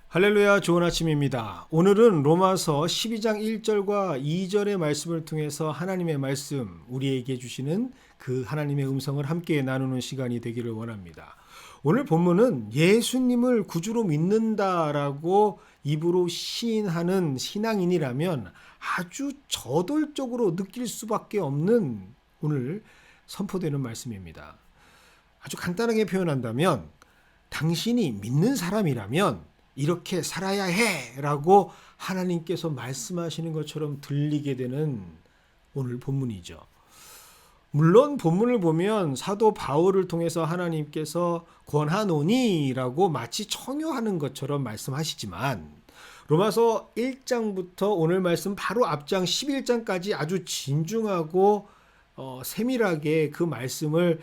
할렐루야, 좋은 아침입니다. 오늘은 로마서 12장 1절과 2절의 말씀을 통해서 하나님의 말씀, 우리에게 주시는 그 하나님의 음성을 함께 나누는 시간이 되기를 원합니다. 오늘 본문은 예수님을 구주로 믿는다라고 입으로 시인하는 신앙인이라면 아주 저돌적으로 느낄 수밖에 없는 오늘 선포되는 말씀입니다. 아주 간단하게 표현한다면 당신이 믿는 사람이라면 이렇게 살아야 해 라고 하나님께서 말씀하시는 것처럼 들리게 되는 오늘 본문이죠. 물론 본문을 보면 사도 바울을 통해서 하나님께서 권하노니 라고 마치 청요하는 것처럼 말씀하시지만 로마서 1장부터 오늘 말씀 바로 앞장 11장까지 아주 진중하고 세밀하게 그 말씀을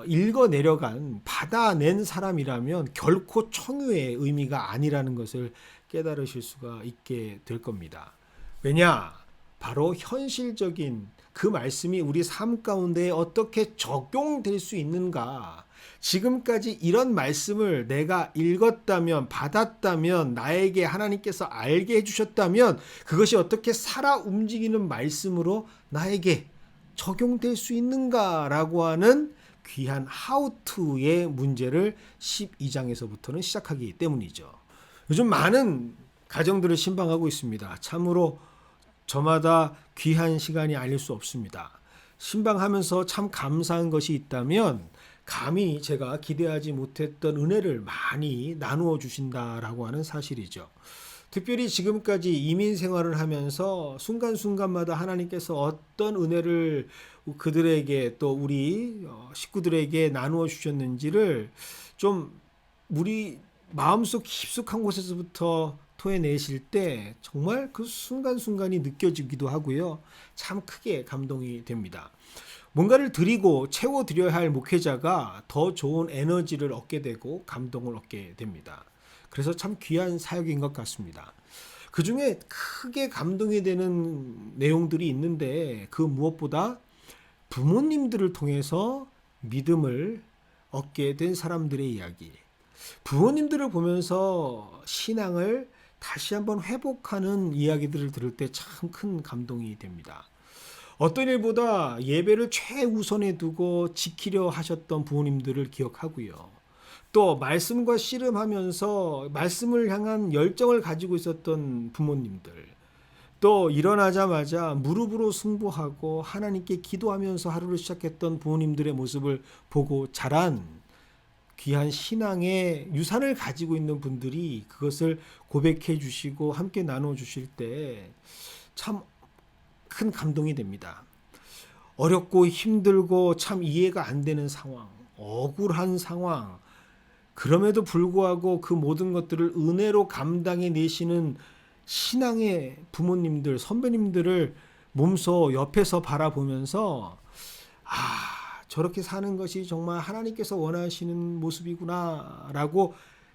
읽어내려간, 받아낸 사람이라면 결코 청유의 의미가 아니라는 것을 깨달으실 수가 있게 될 겁니다. 왜냐? 바로 현실적인 그 말씀이 우리 삶 가운데 어떻게 적용될 수 있는가? 지금까지 이런 말씀을 내가 읽었다면, 받았다면, 나에게 하나님께서 알게 해주셨다면 그것이 어떻게 살아 움직이는 말씀으로 나에게 적용될 수 있는가라고 하는 귀한 하우투의 문제를 12장에서부터는 시작하기 때문이죠. 요즘 많은 가정들을 신방하고 있습니다. 참으로 저마다 귀한 시간이 아닐 수 없습니다. 신방하면서 참 감사한 것이 있다면 감히 제가 기대하지 못했던 은혜를 많이 나누어 주신다라고 하는 사실이죠. 특별히 지금까지 이민 생활을 하면서 순간순간마다 하나님께서 어떤 은혜를 그들에게 또 우리 식구들에게 나누어 주셨는지를 좀 우리 마음속 깊숙한 곳에서부터 토해내실 때 정말 그 순간순간이 느껴지기도 하고요. 참 크게 감동이 됩니다. 뭔가를 드리고 채워드려야 할 목회자가 더 좋은 에너지를 얻게 되고 감동을 얻게 됩니다. 그래서 참 귀한 사역인 것 같습니다. 그 중에 크게 감동이 되는 내용들이 있는데 그 무엇보다 부모님들을 통해서 믿음을 얻게 된 사람들의 이야기. 부모님들을 보면서 신앙을 다시 한번 회복하는 이야기들을 들을 때 참 큰 감동이 됩니다. 어떤 일보다 예배를 최우선에 두고 지키려 하셨던 부모님들을 기억하고요. 또 말씀과 씨름하면서 말씀을 향한 열정을 가지고 있었던 부모님들, 또 일어나자마자 무릎으로 승부하고 하나님께 기도하면서 하루를 시작했던 부모님들의 모습을 보고 자란 귀한 신앙의 유산을 가지고 있는 분들이 그것을 고백해 주시고 함께 나눠 주실 때 참 큰 감동이 됩니다. 어렵고 힘들고 참 이해가 안 되는 상황, 억울한 상황, 그럼에도 불구하고 그 모든 것들을 은혜로 감당해 내시는 신앙의 부모님들, 선배님들을 몸소 옆에서 바라보면서 저렇게 사는 것이 정말 하나님께서 원하시는 모습이구나 라고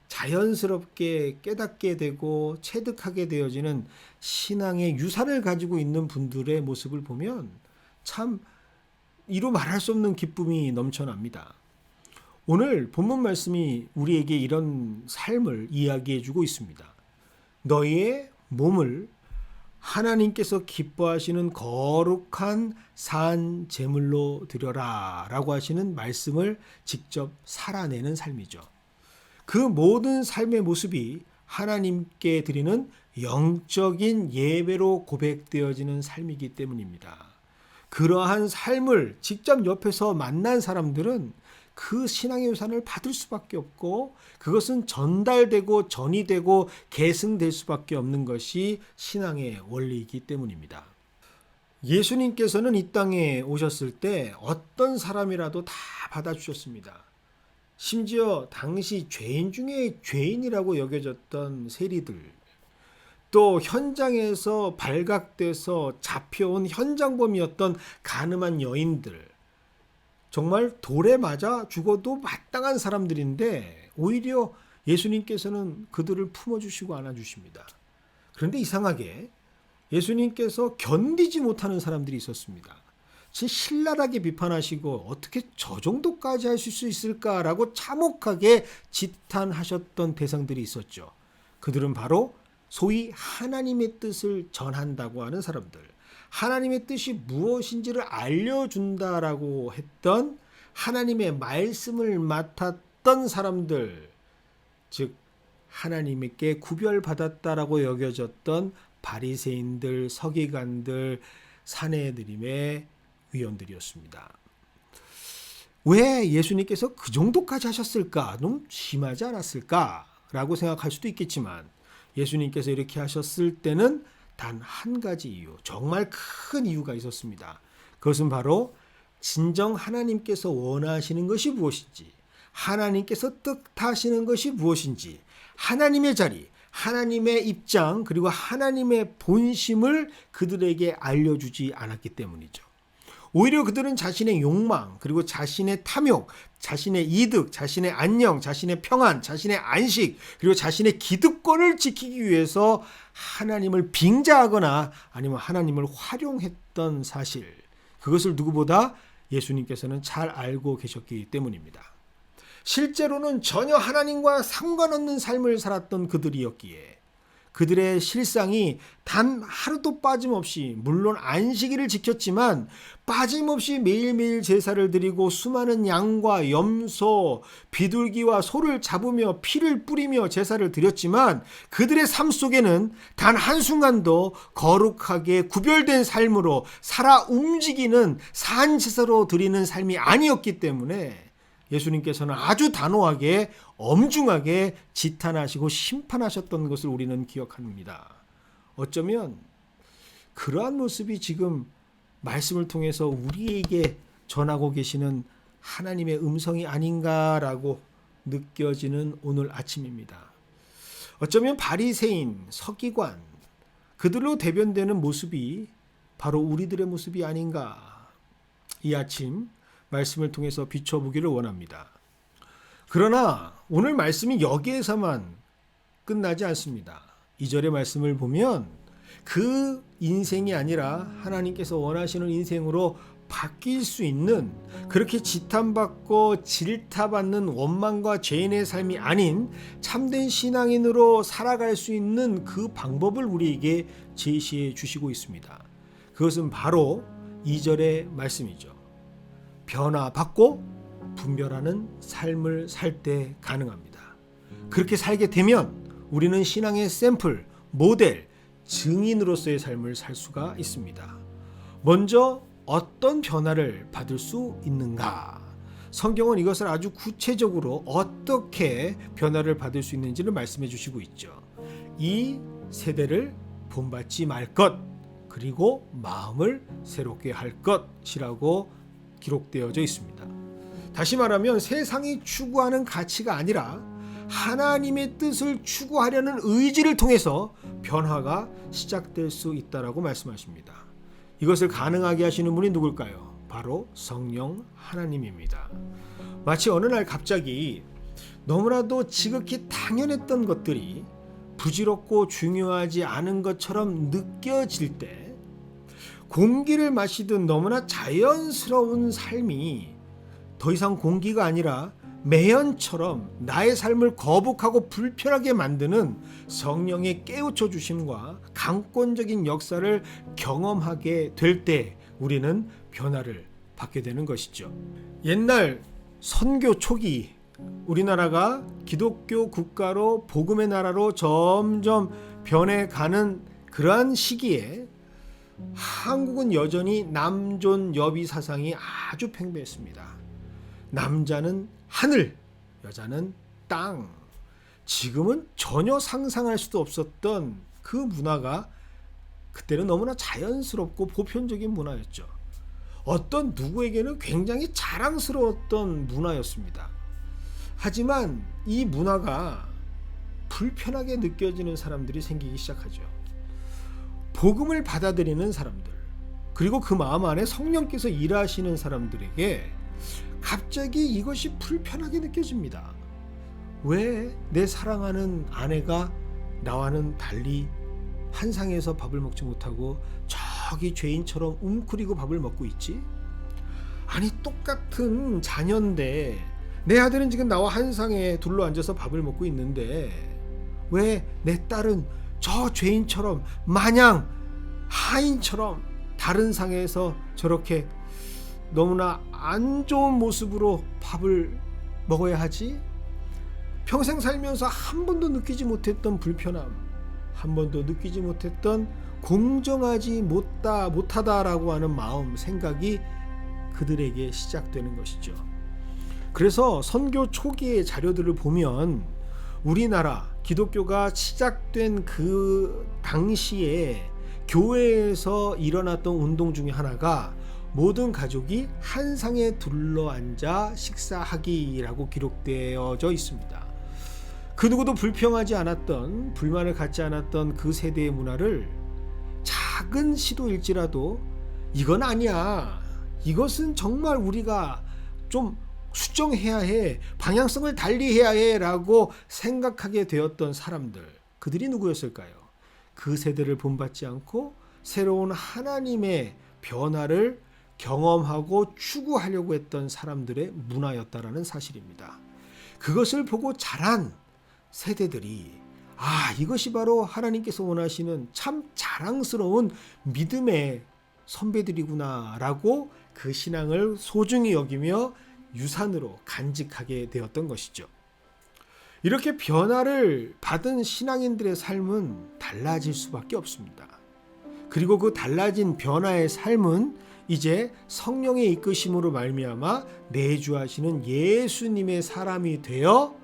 자연스럽게 깨닫게 되고 체득하게 되어지는 신앙의 유산을 가지고 있는 분들의 모습을 보면 참 이루 말할 수 없는 기쁨이 넘쳐납니다. 오늘 본문 말씀이 우리에게 이런 삶을 이야기해 주고 있습니다. 너희의 몸을 하나님께서 기뻐하시는 거룩한 산 제물로 드려라 라고 하시는 말씀을 직접 살아내는 삶이죠. 그 모든 삶의 모습이 하나님께 드리는 영적인 예배로 고백되어지는 삶이기 때문입니다. 그러한 삶을 직접 옆에서 만난 사람들은 그 신앙의 유산을 받을 수밖에 없고 그것은 전달되고 전이되고 계승될 수밖에 없는 것이 신앙의 원리이기 때문입니다. 예수님께서는 이 땅에 오셨을 때 어떤 사람이라도 다 받아주셨습니다. 심지어 당시 죄인 중에 죄인이라고 여겨졌던 세리들, 또 현장에서 발각돼서 잡혀온 현장범이었던 가늠한 여인들, 정말 돌에 맞아 죽어도 마땅한 사람들인데 오히려 예수님께서는 그들을 품어주시고 안아주십니다. 그런데 이상하게 예수님께서 견디지 못하는 사람들이 있었습니다. 신랄하게 비판하시고 어떻게 저 정도까지 하실 수 있을까라고 참혹하게 지탄하셨던 대상들이 있었죠. 그들은 바로 소위 하나님의 뜻을 전한다고 하는 사람들, 하나님의 뜻이 무엇인지를 알려준다라고 했던 하나님의 말씀을 맡았던 사람들, 즉 하나님께 구별받았다라고 여겨졌던 바리새인들, 서기관들, 사내들임의 위원들이었습니다. 왜 예수님께서 그 정도까지 하셨을까? 너무 심하지 않았을까라고 생각할 수도 있겠지만 예수님께서 이렇게 하셨을 때는 단 한 가지 이유, 정말 큰 이유가 있었습니다. 그것은 바로 진정 하나님께서 원하시는 것이 무엇인지, 하나님께서 뜻하시는 것이 무엇인지, 하나님의 자리, 하나님의 입장, 그리고 하나님의 본심을 그들에게 알려주지 않았기 때문이죠. 오히려 그들은 자신의 욕망, 그리고 자신의 탐욕, 자신의 이득, 자신의 안녕, 자신의 평안, 자신의 안식, 그리고 자신의 기득권을 지키기 위해서 하나님을 빙자하거나 아니면 하나님을 활용했던 사실, 그것을 누구보다 예수님께서는 잘 알고 계셨기 때문입니다. 실제로는 전혀 하나님과 상관없는 삶을 살았던 그들이었기에 그들의 실상이 단 하루도 빠짐없이, 물론 안식일을 지켰지만 빠짐없이 매일매일 제사를 드리고 수많은 양과 염소, 비둘기와 소를 잡으며 피를 뿌리며 제사를 드렸지만 그들의 삶 속에는 단 한순간도 거룩하게 구별된 삶으로 살아 움직이는 산제사로 드리는 삶이 아니었기 때문에 예수님께서는 아주 단호하게 엄중하게 지탄하시고 심판하셨던 것을 우리는 기억합니다. 어쩌면 그러한 모습이 지금 말씀을 통해서 우리에게 전하고 계시는 하나님의 음성이 아닌가라고 느껴지는 오늘 아침입니다. 어쩌면 바리새인, 서기관, 그들로 대변되는 모습이 바로 우리들의 모습이 아닌가. 이 아침 말씀을 통해서 비춰보기를 원합니다. 그러나 오늘 말씀이 여기에서만 끝나지 않습니다. 2절의 말씀을 보면 그 인생이 아니라 하나님께서 원하시는 인생으로 바뀔 수 있는, 그렇게 지탄받고 질타받는 원망과 죄인의 삶이 아닌 참된 신앙인으로 살아갈 수 있는 그 방법을 우리에게 제시해 주시고 있습니다. 그것은 바로 2절의 말씀이죠. 변화받고 분별하는 삶을 살 때 가능합니다. 그렇게 살게 되면 우리는 신앙의 샘플, 모델, 증인으로서의 삶을 살 수가 있습니다. 먼저 어떤 변화를 받을 수 있는가? 성경은 이것을 아주 구체적으로 어떻게 변화를 받을 수 있는지를 말씀해 주시고 있죠. 이 세대를 본받지 말 것, 그리고 마음을 새롭게 할 것이라고 기록되어져 있습니다. 다시 말하면 세상이 추구하는 가치가 아니라 하나님의 뜻을 추구하려는 의지를 통해서 변화가 시작될 수 있다라고 말씀하십니다. 이것을 가능하게 하시는 분이 누굴까요? 바로 성령 하나님입니다. 마치 어느 날 갑자기 너무나도 지극히 당연했던 것들이 부질없고 중요하지 않은 것처럼 느껴질 때, 공기를 마시듯 너무나 자연스러운 삶이 더 이상 공기가 아니라 매연처럼 나의 삶을 거북하고 불편하게 만드는 성령의 깨우쳐 주심과 강권적인 역사를 경험하게 될 때 우리는 변화를 받게 되는 것이죠. 옛날 선교 초기 우리나라가 기독교 국가로 복음의 나라로 점점 변해가는 그러한 시기에 한국은 여전히 남존 여비 사상이 아주 팽배했습니다. 남자는 하늘, 여자는 땅. 지금은 전혀 상상할 수도 없었던 그 문화가 그때는 너무나 자연스럽고 보편적인 문화였죠. 어떤 누구에게는 굉장히 자랑스러웠던 문화였습니다. 하지만 이 문화가 불편하게 느껴지는 사람들이 생기기 시작하죠. 복음을 받아들이는 사람들, 그리고 그 마음 안에 성령께서 일하시는 사람들에게 갑자기 이것이 불편하게 느껴집니다. 왜 내 사랑하는 아내가 나와는 달리 한 상에서 밥을 먹지 못하고 저기 죄인처럼 웅크리고 밥을 먹고 있지? 아니 똑같은 자녀인데 내 아들은 지금 나와 한 상에 둘러앉아서 밥을 먹고 있는데 왜 내 딸은 저 죄인처럼 마냥 하인처럼 다른 상에서 저렇게 너무나 안 좋은 모습으로 밥을 먹어야 하지? 평생 살면서 한 번도 느끼지 못했던 불편함, 한 번도 느끼지 못했던 공정하지 못하다라고 하는 마음, 생각이 그들에게 시작되는 것이죠. 그래서 선교 초기의 자료들을 보면 우리나라 기독교가 시작된 그 당시에 교회에서 일어났던 운동 중에 하나가 모든 가족이 한 상에 둘러앉아 식사하기라고 기록되어져 있습니다. 그 누구도 불평하지 않았던, 불만을 갖지 않았던 그 세대의 문화를 작은 시도일지라도 이건 아니야, 이것은 정말 우리가 좀 수정해야 해, 방향성을 달리해야 해 라고 생각하게 되었던 사람들, 그들이 누구였을까요? 그 세대를 본받지 않고 새로운 하나님의 변화를 경험하고 추구하려고 했던 사람들의 문화였다라는 사실입니다. 그것을 보고 자란 세대들이 이것이 바로 하나님께서 원하시는 참 자랑스러운 믿음의 선배들이구나 라고 그 신앙을 소중히 여기며 유산으로 간직하게 되었던 것이죠. 이렇게 변화를 받은 신앙인들의 삶은 달라질 수밖에 없습니다. 그리고 그 달라진 변화의 삶은 이제 성령의 이끄심으로 말미암아 내주하시는 예수님의 사람이 되어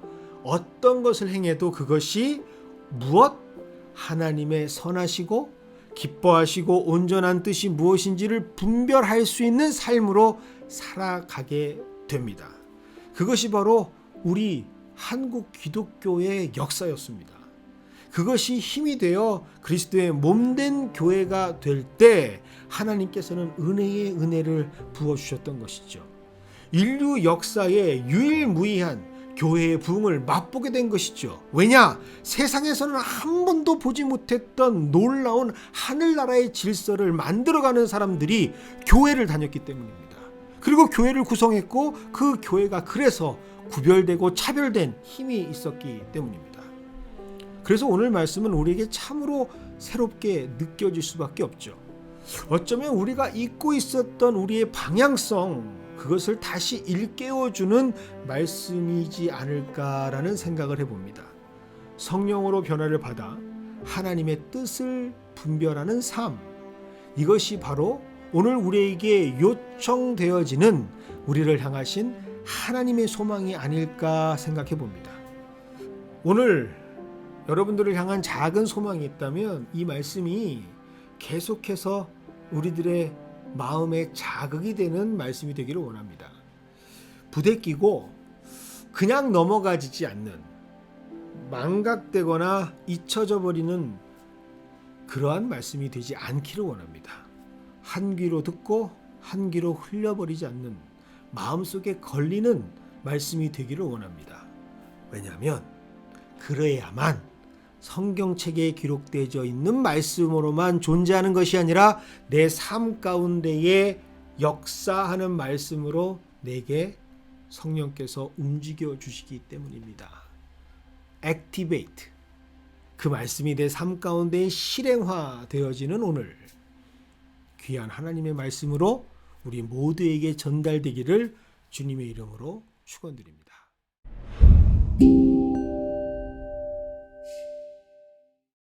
어떤 것을 행해도 그것이 무엇? 하나님의 선하시고 기뻐하시고 온전한 뜻이 무엇인지를 분별할 수 있는 삶으로 살아가게 됩니다. 그것이 바로 우리 한국 기독교의 역사였습니다. 그것이 힘이 되어 그리스도의 몸된 교회가 될 때 하나님께서는 은혜의 은혜를 부어주셨던 것이죠. 인류 역사의 유일무이한 교회의 부흥을 맛보게 된 것이죠. 왜냐? 세상에서는 한 번도 보지 못했던 놀라운 하늘나라의 질서를 만들어가는 사람들이 교회를 다녔기 때문입니다. 그리고 교회를 구성했고 그 교회가 그래서 구별되고 차별된 힘이 있었기 때문입니다. 그래서 오늘 말씀은 우리에게 참으로 새롭게 느껴질 수밖에 없죠. 어쩌면 우리가 잊고 있었던 우리의 방향성, 그것을 다시 일깨워주는 말씀이지 않을까라는 생각을 해봅니다. 성령으로 변화를 받아 하나님의 뜻을 분별하는 삶, 이것이 바로 오늘 우리에게 요청되어지는 우리를 향하신 하나님의 소망이 아닐까 생각해 봅니다. 오늘 여러분들을 향한 작은 소망이 있다면 이 말씀이 계속해서 우리들의 마음에 자극이 되는 말씀이 되기를 원합니다. 부대끼고 그냥 넘어가지지 않는, 망각되거나 잊혀져 버리는 그러한 말씀이 되지 않기를 원합니다. 한 귀로 듣고 한 귀로 흘려버리지 않는, 마음속에 걸리는 말씀이 되기를 원합니다. 왜냐하면 그래야만 성경책에 기록되어 있는 말씀으로만 존재하는 것이 아니라 내 삶 가운데에 역사하는 말씀으로 내게 성령께서 움직여 주시기 때문입니다. Activate, 그 말씀이 내 삶 가운데 실행화되어지는 오늘, 귀한 하나님의 말씀으로 우리 모두에게 전달되기를 주님의 이름으로 축원드립니다.